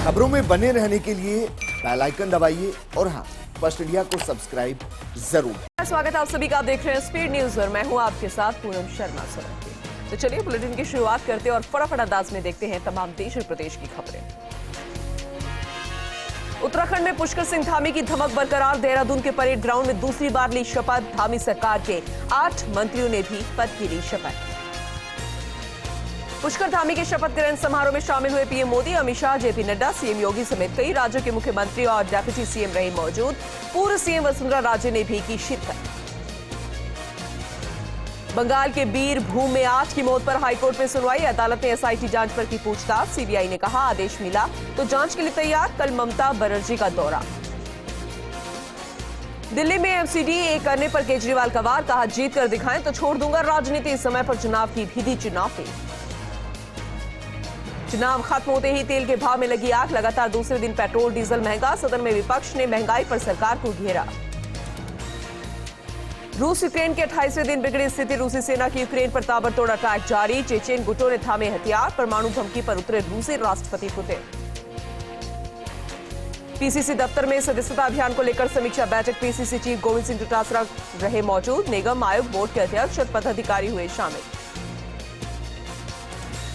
खबरों में बने रहने के लिए बेल आइकन दबाइए और हाँ, फर्स्ट इंडिया को सब्सक्राइब जरूर। स्वागत है आप सभी का, आप देख रहे हैं स्पीड न्यूज और मैं हूं आपके साथ पूनम शर्मा सोलंकी। तो चलिए बुलेटिन की शुरुआत करते हैं और फटाफट अंदाज में देखते हैं तमाम देश और प्रदेश की खबरें। उत्तराखंड में पुष्कर सिंह धामी की धमक बरकरार। देहरादून के परेड ग्राउंड में दूसरी बार ली शपथ। धामी सरकार के 8 मंत्रियों ने भी पद की ली शपथ। पुष्कर धामी के शपथ ग्रहण समारोह में शामिल हुए पीएम मोदी, अमित शाह, जेपी नड्डा, सीएम योगी समेत कई राज्यों के मुख्यमंत्री और डेप्यूटी सीएम रहे मौजूद। पूर्व सीएम वसुंधरा राजे ने भी की शिरकत। बंगाल के बीरभूम में 8 की मौत पर हाईकोर्ट में सुनवाई। अदालत ने एसआईटी जांच पर की पूछताछ। सीबीआई ने कहा आदेश मिला तो जांच के लिए तैयार। कल ममता बनर्जी का दौरा। दिल्ली में एमसीडी करने पर केजरीवाल का वार। कहा जीत कर दिखाएं तो छोड़ दूंगा राजनीति। इस समय पर चुनाव की भी दी चुनौती। चुनाव खत्म होते ही तेल के भाव में लगी आग। लगातार दूसरे दिन पेट्रोल डीजल महंगा। सदन में विपक्ष ने महंगाई पर सरकार को घेरा। रूस यूक्रेन के 28वें दिन बिगड़ी स्थिति। रूसी सेना की यूक्रेन पर ताबड़तोड़ अटैक जारी। चेचेन गुटों ने थामे हथियार। परमाणु धमकी पर उतरे रूसी राष्ट्रपति पुतिन। पीसीसी दफ्तर में सदस्यता अभियान को लेकर समीक्षा बैठक। पीसीसी चीफ गोविंद सिंह डोटासरा रहे मौजूद। निगम आयोग बोर्ड के अध्यक्ष और पदाधिकारी हुए शामिल।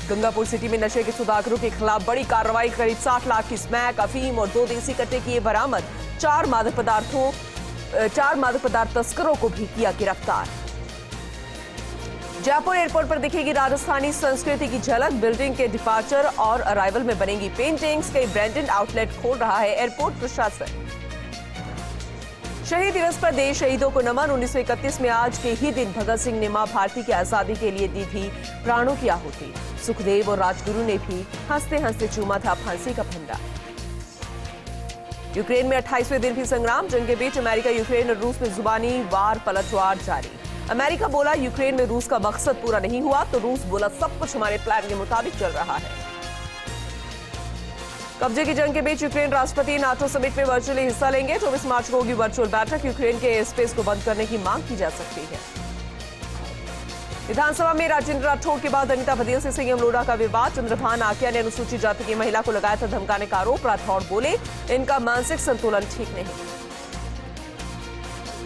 गंगापुर सिटी में नशे के सौदागरों के खिलाफ बड़ी कार्रवाई। करीब 60 लाख की स्मैक, अफीम और 2 देसी कट्टे किए बरामद। 4 मादक पदार्थ तस्करों को भी किया गिरफ्तार। जयपुर एयरपोर्ट पर दिखेगी राजस्थानी संस्कृति की झलक। बिल्डिंग के डिपार्चर और अराइवल में बनेंगी पेंटिंग्स। कई ब्रांडेड आउटलेट खोल रहा है एयरपोर्ट प्रशासन। शहीद दिवस पर देश शहीदों को नमन। 1931 में आज के ही दिन भगत सिंह ने मां भारती की आजादी के लिए दी थी प्राणों की आहुति। सुखदेव और राजगुरु ने भी हंसते हंसते चूमा था फांसी का फंदा। यूक्रेन में 28वें दिन भी संग्राम। जंग के बीच अमेरिका, यूक्रेन और रूस में जुबानी वार पलटवार जारी। अमेरिका बोला यूक्रेन में रूस का मकसद पूरा नहीं हुआ, तो रूस बोला सब कुछ हमारे प्लान के मुताबिक चल रहा है। कब्जे की जंग के बीच यूक्रेन राष्ट्रपति नाटो समिट में वर्चुअली हिस्सा लेंगे। 24 मार्च को होगी वर्चुअल बैठक। यूक्रेन के एयर स्पेस को बंद करने की मांग की जा सकती है। विधानसभा में राजेंद्र राठौड़ के बाद अनिता बघेल से संयम लोढ़ा का विवाद। चंद्रभान आकिया ने अनुसूचित जाति की महिला को लगाया था धमकाने का आरोप। राठौड़ बोले इनका मानसिक संतुलन ठीक नहीं।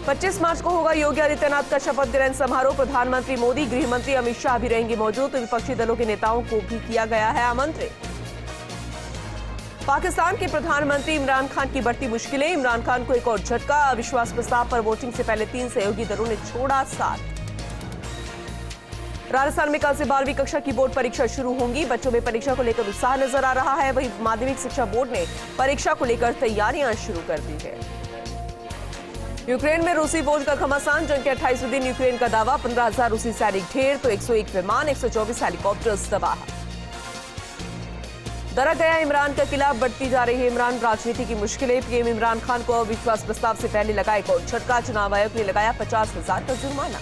25 मार्च को होगा योगी आदित्यनाथ का शपथ ग्रहण समारोह। प्रधानमंत्री मोदी, गृह मंत्री अमित शाह भी रहेंगे मौजूद। तो विपक्षी दलों के नेताओं को भी किया गया है आमंत्रित। पाकिस्तान के प्रधानमंत्री इमरान खान की बढ़ती मुश्किलें। इमरान खान को एक और झटका। अविश्वास प्रस्ताव पर वोटिंग से पहले 3 सहयोगी दलों ने छोड़ा साथ। राजस्थान में कल से 12वीं कक्षा की बोर्ड परीक्षा शुरू होंगी। बच्चों में परीक्षा को लेकर उत्साह नजर आ रहा है। वहीं माध्यमिक शिक्षा बोर्ड ने परीक्षा को लेकर तैयारियां शुरू कर दी है। यूक्रेन में रूसी फौज का घमासान। जंग के 28वें दिन यूक्रेन का दावा। 15,000 रूसी सैनिक ढेर तो 101 विमान, 124 हेलीकॉप्टर्स तबाह। दरा गया इमरान का किला। बढ़ती जा रही है इमरान राजनीति की मुश्किलें। पीएम इमरान खान को अविश्वास प्रस्ताव से पहले लगाया एक और झटका। चुनाव आयोग ने लगाया 50,000 का जुर्माना।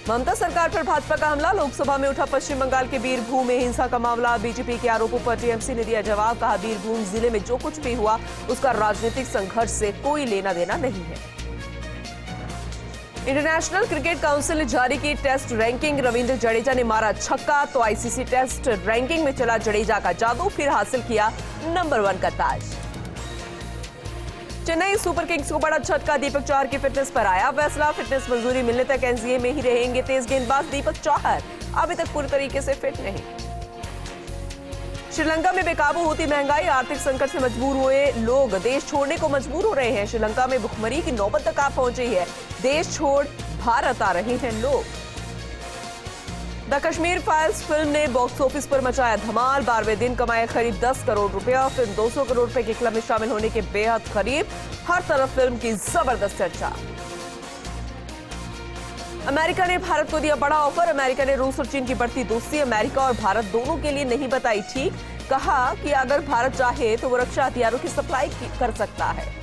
ममता सरकार पर भाजपा का हमला। लोकसभा में उठा पश्चिम बंगाल के बीरभूम में हिंसा का मामला। बीजेपी के आरोपों पर टीएमसी ने दिया जवाब। कहा बीरभूम जिले में जो कुछ भी हुआ उसका राजनीतिक संघर्ष से कोई लेना देना नहीं है। इंटरनेशनल क्रिकेट काउंसिल ने जारी की टेस्ट रैंकिंग। रविंद्र जडेजा ने मारा छक्का तो आईसीसी टेस्ट रैंकिंग में चला जडेजा का जादू। फिर हासिल किया नंबर 1 का ताज। चेन्नई सुपर किंग्स को बड़ा झटका। दीपक चहर की फिटनेस पर आया फैसला। फिटनेस मंजूरी मिलने तक एनसीए में ही रहेंगे तेज गेंदबाज दीपक चहर। अभी तक पूरी तरीके से फिट नहीं। श्रीलंका में बेकाबू होती महंगाई। आर्थिक संकट से मजबूर हुए लोग देश छोड़ने को मजबूर हो रहे हैं। श्रीलंका में भुखमरी की नौबत तक आ पहुंची है। देश छोड़ भारत आ रहे हैं लोग। द कश्मीर फाइल्स फिल्म ने बॉक्स ऑफिस पर मचाया धमाल। 12वें दिन कमाए करीब 10 करोड़ रुपया। फिल्म 200 करोड़ रुपए के क्लब में शामिल होने के बेहद करीब। हर तरफ फिल्म की जबरदस्त चर्चा। अमेरिका ने भारत को दिया बड़ा ऑफर। अमेरिका ने रूस और चीन की बढ़ती दोस्ती अमेरिका और भारत दोनों के लिए नहीं बताई ठीक। कहा कि अगर भारत चाहे तो वो रक्षा हथियारों की सप्लाई कर सकता है।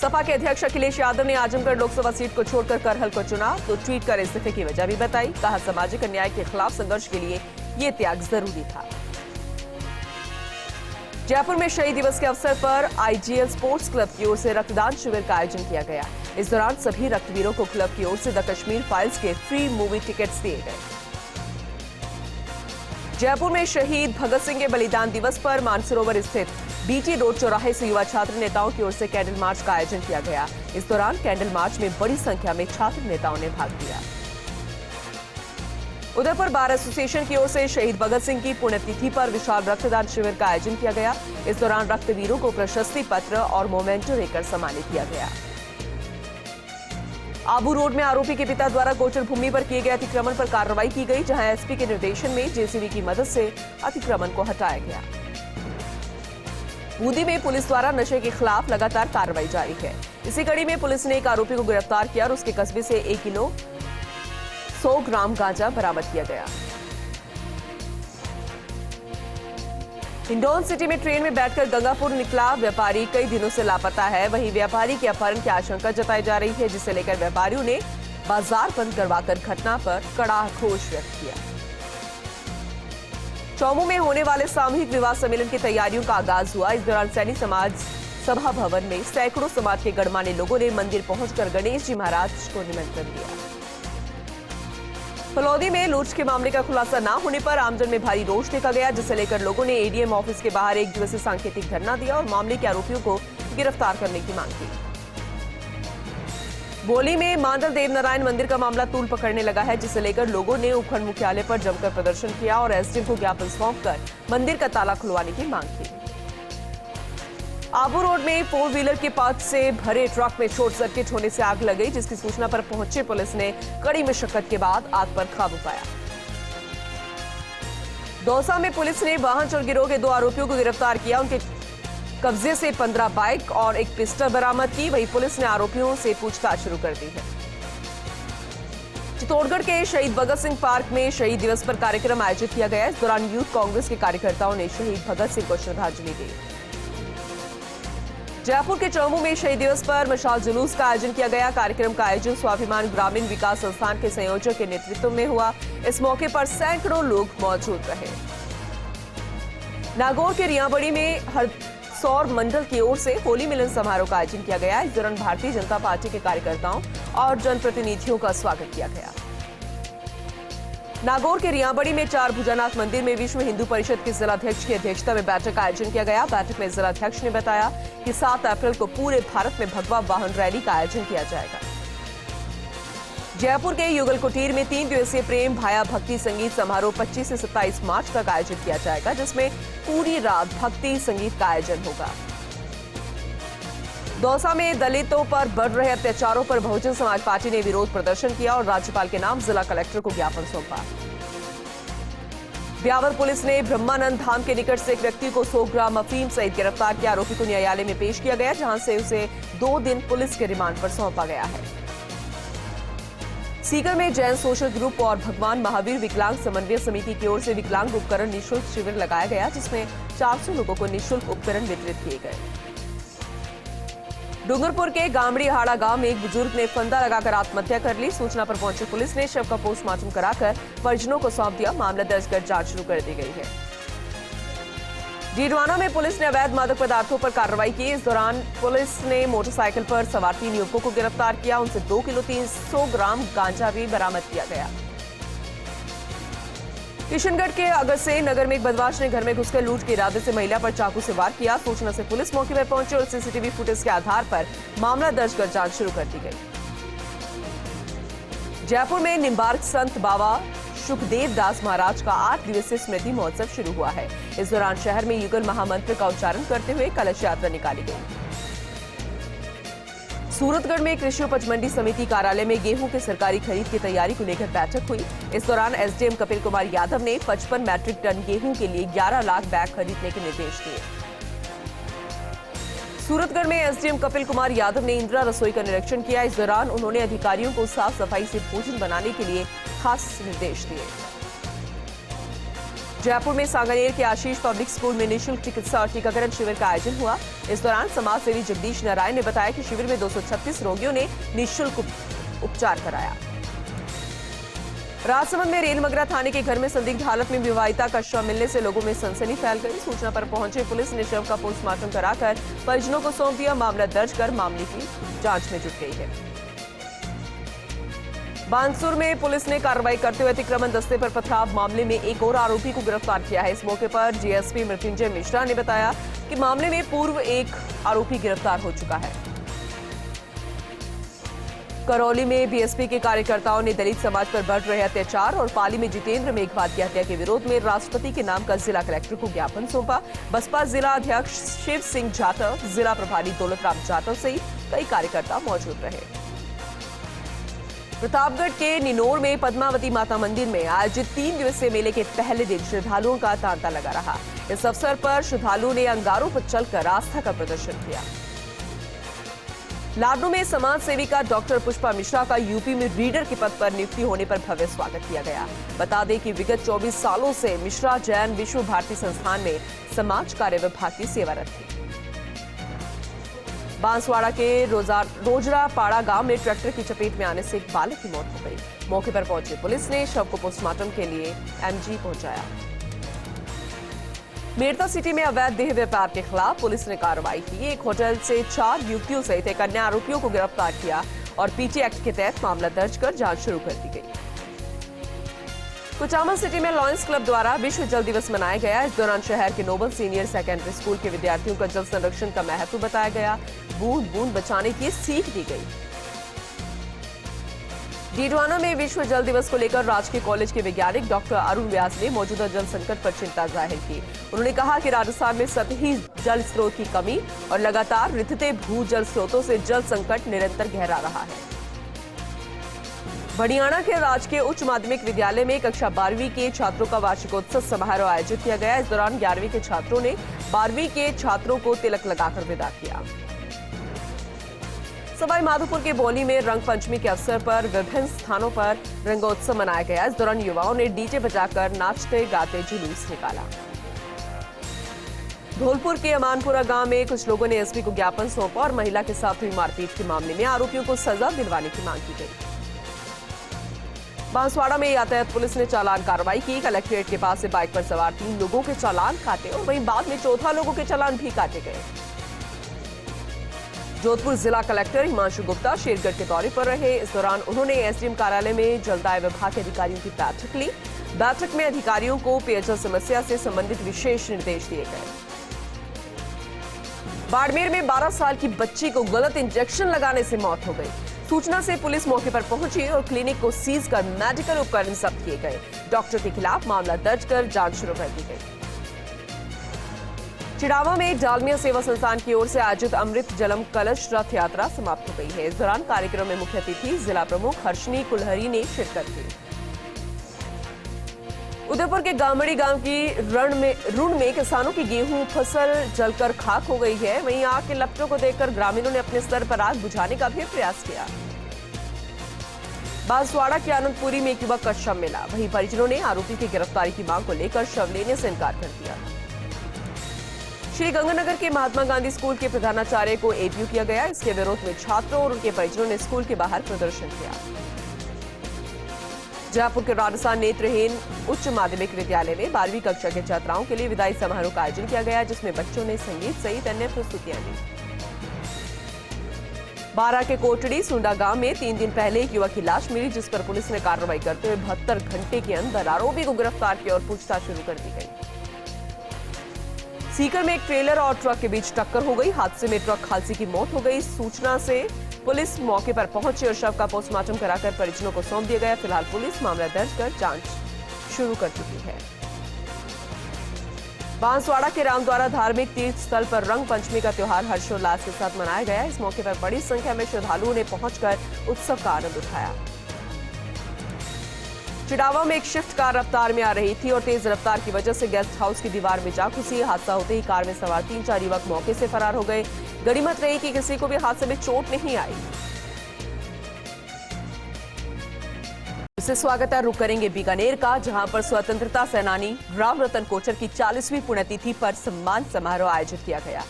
सपा के अध्यक्ष अखिलेश यादव ने आजमगढ़ लोकसभा सीट को छोड़कर करहल को चुना। तो ट्वीट कर इस्तीफे की वजह भी बताई। कहा सामाजिक अन्याय के खिलाफ संघर्ष के लिए ये त्याग जरूरी था। जयपुर में शहीद दिवस के अवसर पर आईजीएल स्पोर्ट्स क्लब की ओर से रक्तदान शिविर का आयोजन किया गया। इस दौरान सभी रक्तवीरों को क्लब की ओर से द कश्मीर फाइल्स के फ्री मूवी टिकट्स दिए गए। जयपुर में शहीद भगत सिंह के बलिदान दिवस पर मानसरोवर स्थित बीटी रोड चौराहे से युवा छात्र नेताओं की ओर से कैंडल मार्च का आयोजन किया गया। इस दौरान कैंडल मार्च में बड़ी संख्या में छात्र नेताओं ने भाग लिया। उदयपुर बार एसोसिएशन की ओर से शहीद भगत सिंह की पुण्यतिथि पर विशाल रक्तदान शिविर का आयोजन किया गया। इस दौरान रक्तवीरों को प्रशस्ति पत्र और मोमेंटो देकर सम्मानित किया गया। आबू रोड में आरोपी के पिता द्वारा गोचर भूमि पर किए गए अतिक्रमण पर कार्रवाई की गई, जहां एसपी के निर्देशन में जेसीबी की मदद से अतिक्रमण को हटाया गया। बूंदी में पुलिस द्वारा नशे के खिलाफ लगातार कार्रवाई जारी है। इसी कड़ी में पुलिस ने एक आरोपी को गिरफ्तार किया और उसके कस्बे से 1 किलो 100 ग्राम गांजा बरामद किया गया। हिंडौन सिटी में ट्रेन में बैठकर गंगापुर निकला व्यापारी कई दिनों से लापता है। वहीं व्यापारी के अपहरण की आशंका जताई जा रही है, जिसे लेकर व्यापारियों ने बाजार बंद करवाकर घटना पर कड़ा आक्रोश व्यक्त किया। चौमू में होने वाले सामूहिक विवाह सम्मेलन की तैयारियों का आगाज हुआ। इस दौरान सैनिक समाज सभा भवन में सैकड़ों समाज के गणमान्य लोगों ने मंदिर पहुंचकर गणेश जी महाराज को निमंत्रण दिया। फलौदी में लूट के मामले का खुलासा न होने पर आमजन में भारी रोष देखा गया, जिसे लेकर लोगों ने एडीएम ऑफिस के बाहर 1 दिवसीय सांकेतिक धरना दिया और मामले के आरोपियों को गिरफ्तार करने की मांग की। बोली में मांडल देवनारायण मंदिर का मामला तूल पकड़ने लगा है, जिसे लेकर लोगों ने उपखंड मुख्यालय पर जमकर प्रदर्शन किया और एसडीएम को ज्ञापन सौंपकर मंदिर का ताला खुलवाने की मांग की। आबू रोड में 4 व्हीलर के पार्ट्स से भरे ट्रक में शॉर्ट सर्किट होने से आग लग गई, जिसकी सूचना पर पहुंची पुलिस ने कड़ी मशक्कत के बाद आग पर काबू पाया। दौसा में पुलिस ने वाहन चोर गिरोह के 2 आरोपियों को गिरफ्तार किया। उनके कब्जे से 15 बाइक और 1 पिस्टल बरामद की। वहीं पुलिस ने आरोपियों से पूछताछ शुरू कर दी है। चित्तौड़गढ़ के शहीद भगत सिंह पार्क में शहीद दिवस पर कार्यक्रम आयोजित किया गया। इस दौरान यूथ कांग्रेस के कार्यकर्ताओं ने शहीद भगत सिंह को श्रद्धांजलि दी। जयपुर के चौमू में शहीद दिवस पर मशाल जुलूस का आयोजन किया गया। कार्यक्रम का आयोजन स्वाभिमान ग्रामीण विकास संस्थान के संयोजक के नेतृत्व में हुआ। इस मौके पर सैकड़ों लोग मौजूद रहे। नागौर के रियाबड़ी में हरसौर मंडल की ओर से होली मिलन समारोह का आयोजन किया गया। इस दौरान भारतीय जनता पार्टी के कार्यकर्ताओं और जनप्रतिनिधियों का स्वागत किया गया। नागौर के रियाबड़ी में 4 भुजानाथ मंदिर में विश्व हिंदू परिषद के जिलाध्यक्ष की अध्यक्षता में बैठक का आयोजन किया गया। बैठक में जिलाध्यक्ष ने बताया कि 7 अप्रैल को पूरे भारत में भगवा वाहन रैली का आयोजन किया जाएगा। जयपुर के युगल कुटीर में 3 दिवसीय प्रेम भाया भक्ति संगीत समारोह 25 से 27 मार्च तक आयोजित किया जाएगा, जिसमें पूरी रात भक्ति संगीत का आयोजन होगा। दौसा में दलितों पर बढ़ रहे अत्याचारों पर बहुजन समाज पार्टी ने विरोध प्रदर्शन किया और राज्यपाल के नाम जिला कलेक्टर को ज्ञापन सौंपा। ब्यावर पुलिस ने ब्रह्मानंद धाम के निकट से एक व्यक्ति को 100 ग्राम अफीम सहित गिरफ्तार किया। आरोपी को न्यायालय में पेश किया गया, जहां से उसे 2 दिन पुलिस के रिमांड पर सौंपा गया है। सीकर में जैन सोशल ग्रुप और भगवान महावीर विकलांग समन्वय समिति की ओर से विकलांग उपकरण निःशुल्क शिविर लगाया गया, जिसमें 400 लोगों को निःशुल्क उपकरण वितरित किए गए। डूंगरपुर के गामड़ी हाड़ा गांव में एक बुजुर्ग ने फंदा लगाकर आत्महत्या कर ली। सूचना पर पहुंची पुलिस ने शव का पोस्टमार्टम कराकर परिजनों को सौंप दिया। मामला दर्ज कर जांच शुरू कर दी गई है। डीडवाना में पुलिस ने अवैध मादक पदार्थों पर कार्रवाई की। इस दौरान पुलिस ने मोटरसाइकिल पर सवार 3 युवकों को गिरफ्तार किया। उनसे 2 किलो 300 ग्राम गांजा भी बरामद किया गया। किशनगढ़ के अगरसेन नगर में एक बदमाश ने घर में घुसकर लूट के इरादे से महिला पर चाकू से वार किया। सूचना से पुलिस मौके पर पहुंची और सीसीटीवी फुटेज के आधार पर मामला दर्ज कर जांच शुरू कर दी गई। जयपुर में निम्बार्क संत बाबा सुखदेव दास महाराज का 8 दिवसीय स्मृति महोत्सव शुरू हुआ है। इस दौरान शहर में युगल महामंत्र का उच्चारण करते हुए कलश यात्रा निकाली गई। सूरतगढ़ में कृषि उपज मंडी समिति कार्यालय में गेहूं के सरकारी खरीद की तैयारी को लेकर बैठक हुई। इस दौरान एसडीएम कपिल कुमार यादव ने 55 मैट्रिक टन गेहूं के लिए 11 लाख बैग खरीदने के निर्देश दिए। सूरतगढ़ में एसडीएम कपिल कुमार यादव ने इंदिरा रसोई का निरीक्षण किया। इस दौरान उन्होंने अधिकारियों को साफ सफाई से भोजन बनाने के लिए खास निर्देश दिए। जयपुर में सांगानेर के आशीष पब्लिक स्कूल में निःशुल्क चिकित्सा और टीकाकरण शिविर का आयोजन हुआ। इस दौरान समाज सेवी जगदीश नारायण ने बताया कि शिविर में 236 रोगियों ने निःशुल्क उपचार कराया। राजसमंद में रेलमगरा थाने के घर में संदिग्ध हालत में विवाहिता का शव मिलने से लोगों में सनसनी फैल गई। सूचना पर पहुंचे पुलिस ने शव का पोस्टमार्टम कराकर परिजनों को सौंप दिया। मामला दर्ज कर मामले की जांच में जुट गई है। बानसूर में पुलिस ने कार्रवाई करते हुए अतिक्रमण दस्ते पर पथराव मामले में एक और आरोपी को गिरफ्तार किया है। इस मौके पर डीएसपी मृत्युंजय मिश्रा ने बताया कि मामले में पूर्व एक आरोपी गिरफ्तार हो चुका है। करौली में बीएसपी के कार्यकर्ताओं ने दलित समाज पर बढ़ रहे अत्याचार और पाली में जितेंद्र मेघवाल की हत्या के विरोध में राष्ट्रपति के नाम का जिला कलेक्टर को ज्ञापन सौंपा। बसपा जिला अध्यक्ष शिव सिंह जाटव, जिला प्रभारी दौलतराम जाटव सहित कई कार्यकर्ता मौजूद रहे। प्रतापगढ़ के निनोर में पद्मावती माता मंदिर में आयोजित 3 दिवसीय मेले के पहले दिन श्रद्धालुओं का तांता लगा रहा। इस अवसर पर श्रद्धालुओं ने अंगारों पर चलकर आस्था का प्रदर्शन किया। लाडनू में समाज सेविका डॉक्टर पुष्पा मिश्रा का यूपी में रीडर के पद पर नियुक्ति होने पर भव्य स्वागत किया गया। बता दें कि विगत 24 सालों से मिश्रा जैन विश्व भारती संस्थान में समाज कार्य विभाग की सेवारत थी। बांसवाड़ा के रोजरापाड़ा गांव में ट्रैक्टर की चपेट में आने से एक बालक की मौत हो गई। मौके पर पहुंची पुलिस ने शव को पोस्टमार्टम के लिए एमजी पहुंचाया। मेरठा सिटी में अवैध देह व्यापार के खिलाफ पुलिस ने कार्रवाई की। एक होटल से 4 युवतियों सहित एक अन्य आरोपियों को गिरफ्तार किया और पीटी एक्ट के तहत मामला दर्ज कर जांच शुरू कर दी गई। कुचामन सिटी में लॉयंस क्लब द्वारा विश्व जल दिवस मनाया गया। इस दौरान शहर के नोबल सीनियर सेकेंडरी स्कूल के विद्यार्थियों का जल संरक्षण का महत्व बताया गया। बूंद बूंद बचाने की सीख दी गई। डीडवाना में विश्व जल दिवस को लेकर राजकीय कॉलेज के वैज्ञानिक डॉक्टर अरुण व्यास ने मौजूदा जल संकट पर चिंता जाहिर की। उन्होंने कहा कि राजस्थान में सतही जल स्रोत की कमी और लगातार रिथते भूजल स्रोतों से जल संकट निरंतर गहरा रहा है। भड़ियाना के राजकीय उच्च माध्यमिक विद्यालय में कक्षा 12वीं के छात्रों का वार्षिकोत्सव समारोह आयोजित किया गया। इस दौरान 11वीं के छात्रों ने 12वीं के छात्रों को तिलक लगाकर विदा किया। सवाई माधोपुर के बौली में रंग पंचमी के अवसर पर विभिन्न स्थानों पर रंगोत्सव मनाया गया। इस दौरान युवाओं ने डीजे बजाकर नाचते गाते जुलूस निकाला। धौलपुर के अमानपुरा गांव में कुछ लोगों ने एसपी को ज्ञापन सौंपा और महिला के साथ हुई मारपीट के मामले में आरोपियों को सजा दिलवाने की मांग की गई। बांसवाड़ा में यातायात पुलिस ने चालान कार्रवाई की। कलेक्ट्रेट के पास से बाइक पर सवार 3 लोगों के चालान काटे और वहीं बाद में चौथा लोगों के चालान भी काटे गए। जोधपुर जिला कलेक्टर हिमांशु गुप्ता शेरगढ़ के दौरे पर रहे। इस दौरान उन्होंने एसडीएम कार्यालय में जलदाय विभाग के अधिकारियों की बैठक ली। बैठक में अधिकारियों को पेयजल समस्या से संबंधित विशेष निर्देश दिए गए। बाड़मेर में 12 साल की बच्ची को गलत इंजेक्शन लगाने से मौत हो गई। सूचना से पुलिस मौके पर पहुंची और क्लिनिक को सीज कर मेडिकल उपकरण जब्त किए गए। डॉक्टर के खिलाफ मामला दर्ज कर जांच शुरू कर दी गई। चिड़ावा में डालमिया सेवा संस्थान की ओर से आयोजित अमृत जलम कलश रथ यात्रा समाप्त हो गई है। इस दौरान कार्यक्रम में मुख्य अतिथि जिला प्रमुख हर्षनी कुलहरी ने शिरकत की। उदयपुर के गामड़ी गांव की रुण में किसानों की गेहूं फसल जलकर खाक हो गई है। वहीं आग के लपटों को देखकर ग्रामीणों ने अपने स्तर पर आग बुझाने का भी प्रयास किया। बांसवाड़ा के आनंदपुरी में एक युवक का शव मिला। वहीं परिजनों ने आरोपी की गिरफ्तारी की मांग को लेकर शव लेने से इनकार कर दिया। श्री गंगानगर के महात्मा गांधी स्कूल के प्रधानाचार्य को एपीयू किया गया। इसके विरोध में छात्रों और उनके परिजनों ने स्कूल के बाहर प्रदर्शन किया। जयपुर के राजस्थान नेत्रहीन उच्च माध्यमिक विद्यालय में 12वीं कक्षा के छात्राओं के लिए विदाई समारोह का आयोजन किया गया, जिसमें बच्चों ने संगीत सहित अन्य प्रस्तुतियां दी। बारा के कोटड़ी सुंडा गांव में 3 दिन पहले एक युवक की लाश मिली, जिस पर पुलिस ने कार्रवाई करते हुए 72 घंटे के अंदर आरोपी को गिरफ्तार किया और पूछताछ शुरू कर दी गई। सीकर में एक ट्रेलर और ट्रक के बीच टक्कर हो गई। हादसे में ट्रक हादसे की मौत हो गई। सूचना से पुलिस मौके पर पहुंची और शव का पोस्टमार्टम कराकर परिजनों को सौंप दिया गया। फिलहाल पुलिस मामला दर्ज कर जांच शुरू कर चुकी है। बांसवाड़ा के रामद्वारा धार्मिक तीर्थ स्थल पर रंग पंचमी का त्योहार हर्षोल्लास के साथ मनाया गया। इस मौके पर बड़ी संख्या में श्रद्धालुओं ने पहुंचकर उत्सव का आनंद उठाया। चिड़ावा में एक शिफ्ट कार रफ्तार में आ रही थी और तेज रफ्तार की वजह से गेस्ट हाउस की दीवार में जा घुसी। हादसा होते ही कार में सवार 3-4 युवक मौके से फरार हो गए। गनीमत रही कि किसी को भी हादसे में चोट नहीं आई। इसे स्वागत है, रुक करेंगे बीकानेर का, जहां पर स्वतंत्रता सेनानी राम रतन कोचर की 40वीं पुण्यतिथि पर सम्मान समारोह आयोजित किया गया।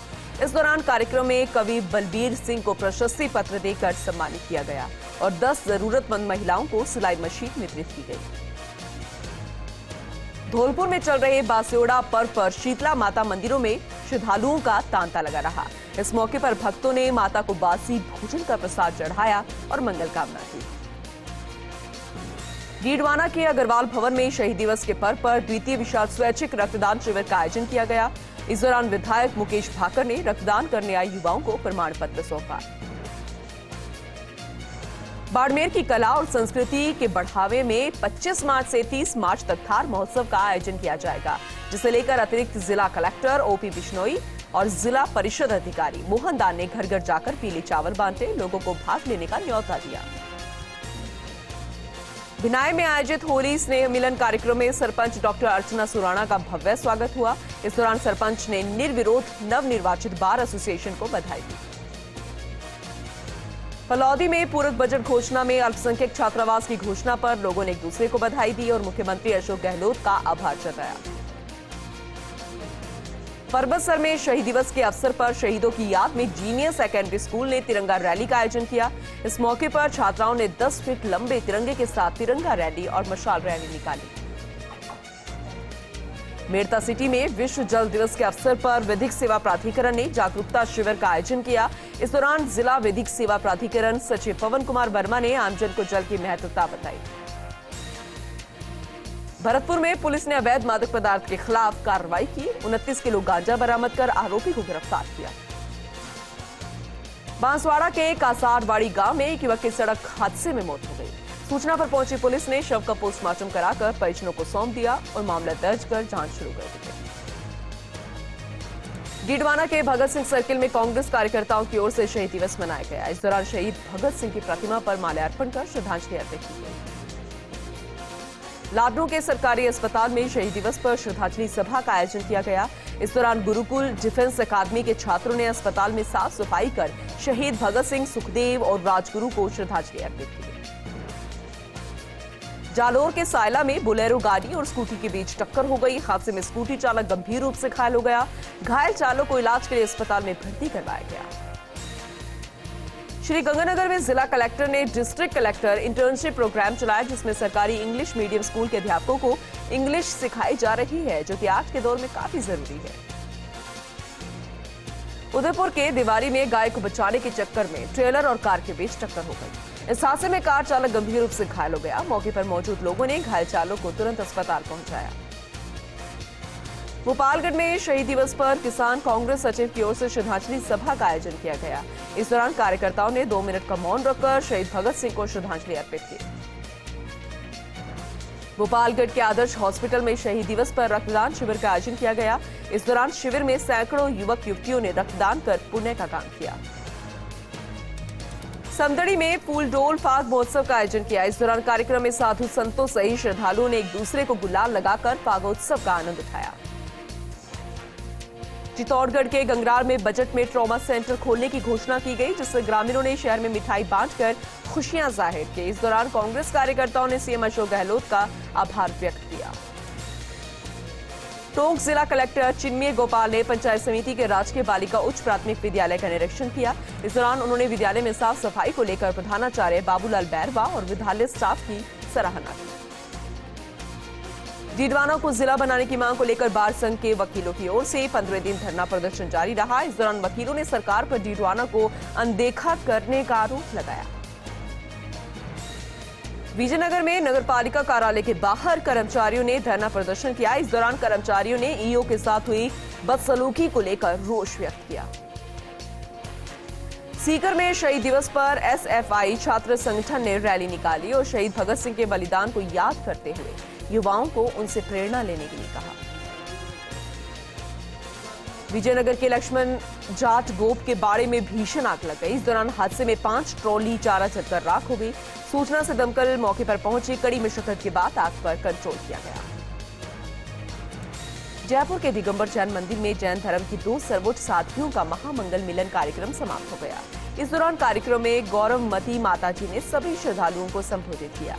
इस दौरान कार्यक्रम में कवि बलबीर सिंह को प्रशस्ति पत्र देकर सम्मानित किया गया और 10 जरूरतमंद महिलाओं को सिलाई मशीन वितरित की गई। धौलपुर में चल रहे बास्योड़ा पर्व पर शीतला माता मंदिरों में श्रद्धालुओं का तांता लगा रहा। इस मौके पर भक्तों ने माता को बासी भोजन का प्रसाद चढ़ाया और मंगल कामना की। डीडवाना के अग्रवाल भवन में शहीद दिवस के पर्व पर द्वितीय विशाल स्वैच्छिक रक्तदान शिविर का आयोजन किया गया। इस दौरान विधायक मुकेश भाकर ने रक्तदान करने आए युवाओं को प्रमाण पत्र सौंपा। बाड़मेर की कला और संस्कृति के बढ़ावे में 25 मार्च से 30 मार्च तक थार महोत्सव का आयोजन किया जाएगा, जिसे लेकर अतिरिक्त जिला कलेक्टर ओपी बिश्नोई और जिला परिषद अधिकारी मोहन दान ने घर घर जाकर पीले चावल बांटे लोगों को भाग लेने का न्यौता दिया। भिनाई में आयोजित होली स्नेह मिलन कार्यक्रम में सरपंच डॉक्टर अर्चना सुराणा का भव्य स्वागत हुआ। इस दौरान सरपंच ने निर्विरोध नवनिर्वाचित बार एसोसिएशन को बधाई दी। फलौदी में पूरक बजट घोषणा में अल्पसंख्यक छात्रावास की घोषणा पर लोगों ने एक दूसरे को बधाई दी और मुख्यमंत्री अशोक गहलोत का आभार जताया। परबतसर में शहीद दिवस के अवसर पर शहीदों की याद में जीनियर सेकेंडरी स्कूल ने तिरंगा रैली का आयोजन किया। इस मौके पर छात्राओं ने 10 फीट लंबे तिरंगे के साथ तिरंगा रैली और मशाल रैली निकाली। मेड़ता सिटी में विश्व जल दिवस के अवसर पर विधिक सेवा प्राधिकरण ने जागरूकता शिविर का आयोजन किया। इस दौरान जिला विधिक सेवा प्राधिकरण सचिव पवन कुमार वर्मा ने आमजन को जल की महत्वता बताई। भरतपुर में पुलिस ने अवैध मादक पदार्थ के खिलाफ कार्रवाई की। 29 किलो गांजा बरामद कर आरोपी को गिरफ्तार किया। बांसवाड़ा के कासारवाड़ी गांव में एक युवक की सड़क हादसे में मौत हो गई। सूचना पर पहुंची पुलिस ने शव का पोस्टमार्टम कराकर परिजनों को सौंप दिया और मामला दर्ज कर जांच शुरू कर दी। डीडवाना के भगत सिंह सर्किल में कांग्रेस कार्यकर्ताओं की ओर से शहीद दिवस मनाया गया। इस दौरान शहीद भगत सिंह की प्रतिमा पर माल्यार्पण कर श्रद्धांजलि अर्पित की गई। लाडनू के सरकारी अस्पताल में शहीद दिवस पर श्रद्धांजलि सभा का आयोजन किया गया। इस दौरान गुरुकुल डिफेंस अकादमी के छात्रों ने अस्पताल में साफ सफाई कर शहीद भगत सिंह, सुखदेव और राजगुरु को श्रद्धांजलि अर्पित की। जालोर के सायला में बोलेरो गाड़ी और स्कूटी के बीच टक्कर हो गई। हादसे में स्कूटी चालक गंभीर रूप से घायल हो गया। घायल चालक को इलाज के लिए अस्पताल में भर्ती करवाया गया। श्री गंगानगर में जिला कलेक्टर ने डिस्ट्रिक्ट कलेक्टर इंटर्नशिप प्रोग्राम चलाया, जिसमें सरकारी इंग्लिश मीडियम स्कूल के अध्यापकों को इंग्लिश सिखाई जा रही है, जो कि आज के दौर में काफी जरूरी है। उदयपुर के दिवारी में गाय को बचाने के चक्कर में ट्रेलर और कार के बीच टक्कर हो गई। इस हादसे में कार चालक गंभीर रूप से घायल हो गया। मौके पर मौजूद लोगों ने घायल चालक को तुरंत अस्पताल पहुंचाया। भोपालगढ़ में शहीद दिवस पर किसान कांग्रेस सचिव की ओर से श्रद्धांजलि सभा का आयोजन किया गया। इस दौरान कार्यकर्ताओं ने 2 मिनट का मौन रखकर शहीद भगत सिंह को श्रद्धांजलि अर्पित की। भोपालगढ़ के आदर्श हॉस्पिटल में शहीद दिवस पर रक्तदान शिविर का आयोजन किया गया। इस दौरान शिविर में सैकड़ों युवक युवतियों ने रक्तदान कर पुण्य का काम किया। समदड़ी में फूल डोल फाग महोत्सव का आयोजन किया। इस दौरान कार्यक्रम में साधु संतों सहित श्रद्धालुओं ने एक दूसरे को गुलाल लगाकर फागोत्सव का आनंद उठाया। चित्तौड़गढ़ के गंगरार में बजट में ट्रॉमा सेंटर खोलने की घोषणा की गई, जिससे ग्रामीणों ने शहर में मिठाई बांटकर खुशियां जाहिर की। इस दौरान कांग्रेस कार्यकर्ताओं ने सीएम अशोक गहलोत का आभार व्यक्त किया। टोंक जिला कलेक्टर चिन्मय गोपाल ने पंचायत समिति के राजकीय बालिका उच्च प्राथमिक विद्यालय का निरीक्षण किया। इस दौरान उन्होंने विद्यालय में साफ सफाई को लेकर प्रधानाचार्य बाबूलाल बैरवा और विद्यालय स्टाफ की सराहना की। डीडवाना को जिला बनाने की मांग को लेकर बार संघ के वकीलों की ओर से 15वें दिन धरना प्रदर्शन जारी रहा। इस दौरान वकीलों ने सरकार पर डीडवाना को अनदेखा करने का आरोप लगाया। विजयनगर में नगरपालिका कार्यालय के बाहर कर्मचारियों ने धरना प्रदर्शन किया। इस दौरान कर्मचारियों ने ईओ के साथ हुई बदसलूकी को लेकर रोष व्यक्त किया। सीकर में शहीद दिवस पर एसएफआई छात्र संगठन ने रैली निकाली और शहीद भगत सिंह के बलिदान को याद करते हुए युवाओं को उनसे प्रेरणा लेने के लिए कहा। विजयनगर के लक्ष्मण जाट गोप के बाड़े में भीषण आग लग गई। इस दौरान हादसे में 5 ट्रॉली चारा जलकर राख हो गई। सूचना से दमकल मौके पर पहुंची। कड़ी मशक्कत के बाद आग पर कंट्रोल किया गया। जयपुर के दिगंबर जैन मंदिर में जैन धर्म की 2 सर्वोच्च साधवियों का महामंगल मिलन कार्यक्रम समाप्त हो गया। इस दौरान कार्यक्रम में गौरवमती माताजी ने सभी श्रद्धालुओं को संबोधित किया।